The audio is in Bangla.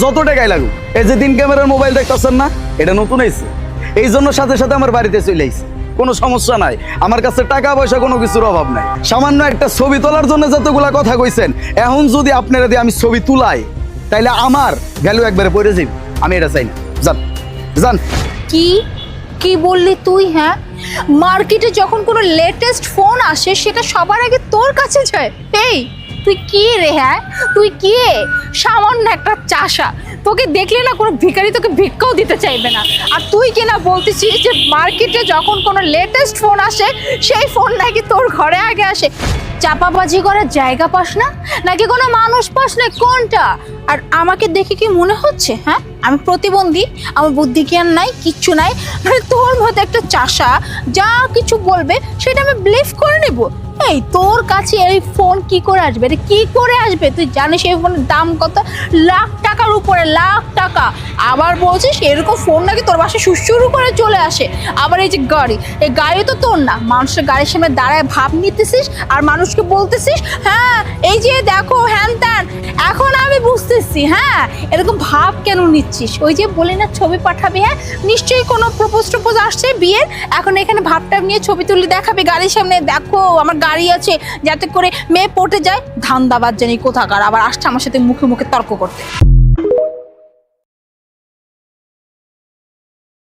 যত টাকাই লাগুক। এই যে 3 ক্যামেরার মোবাইল দেখতেছেন না, এটা নতুন আইছে, এই জন্য সাথে সাথে আমার বাড়িতে চলে আইছে। কোনো সমস্যা নাই, আমার কাছে টাকা পয়সা কোনো কিছুর অভাব নাই। সামান্য একটা ছবি তোলার জন্য যতগুলা কথা কইছেন, এখন যদি আপনারা দিয়ে আমি ছবি তুলাই, তাইলে আমার ভ্যালু একবারে পড়ে যাবে। আমি এটা চাই না। যান যান। কি কি বললি তুই? হ্যাঁ, মার্কেটে যখন কোনো লেটেস্ট ফোন আসে সেটা সবার আগে তোর কাছে যায়। এই তুই কি রে? হ্যাঁ, তুই কি সামান্য একটা চাষা? তোকে দেখলে না কোনো ভিখারি তোকে ভিক্ষাও দিতে চাইবে না। আর তুই কি না বলতেছিস যে মার্কেটে যখন কোনো লেটেস্ট ফোন আসে সেই ফোন নাকি তোর ঘরে আগে আসে? চাপাবাজি করার জায়গা পাস না, নাকি কোনো মানুষ পাস না? কোনটা? আর আমাকে দেখে কি মনে হচ্ছে হ্যাঁ আমি প্রতিবন্ধী? আমার বুদ্ধি জ্ঞান নাই, কিচ্ছু নাই? মানে তোর মতো একটা চাষা যা কিছু বলবে সেটা আমি বিলিভ করে নেব? এই তোর কাছে এই ফোন কি করে আসবে? এটা কি করে আসবে? তুই জানিস এই ফোনের দাম কত? লাখ টাকার উপরে, লাখ টাকা। আবার বলছিস এরকম ফোন নাকি তোর বাসায় সুরসুরু করে চলে আসে। আবার এই যে গাড়ি, এই গাড়ি তো তোর না, মানুষের গাড়ির সামনে দাঁড়ায় ভাব নিতেছিস আর মানুষকে বলতেছিস হ্যাঁ এই যে দেখো হ্যান ত্যান। এখন আমি বুঝতেছি হ্যাঁ এরকম ভাব কেন নিচ্ছিস। ওই যে বলি না ছবি পাঠাবি, হ্যাঁ নিশ্চয়ই কোনো প্রপোজ আসছে বিয়ের, এখন এখানে ভাবটা নিয়ে ছবি তুলে দেখাবি গাড়ির সামনে, দেখো আমার গাড়ি আছে, যাতে করে মেয়ে পটে যায়। ধান্দাবাজ জানি কোথাকার, আবার আসছে আমার সাথে মুখে মুখে তর্ক করতে।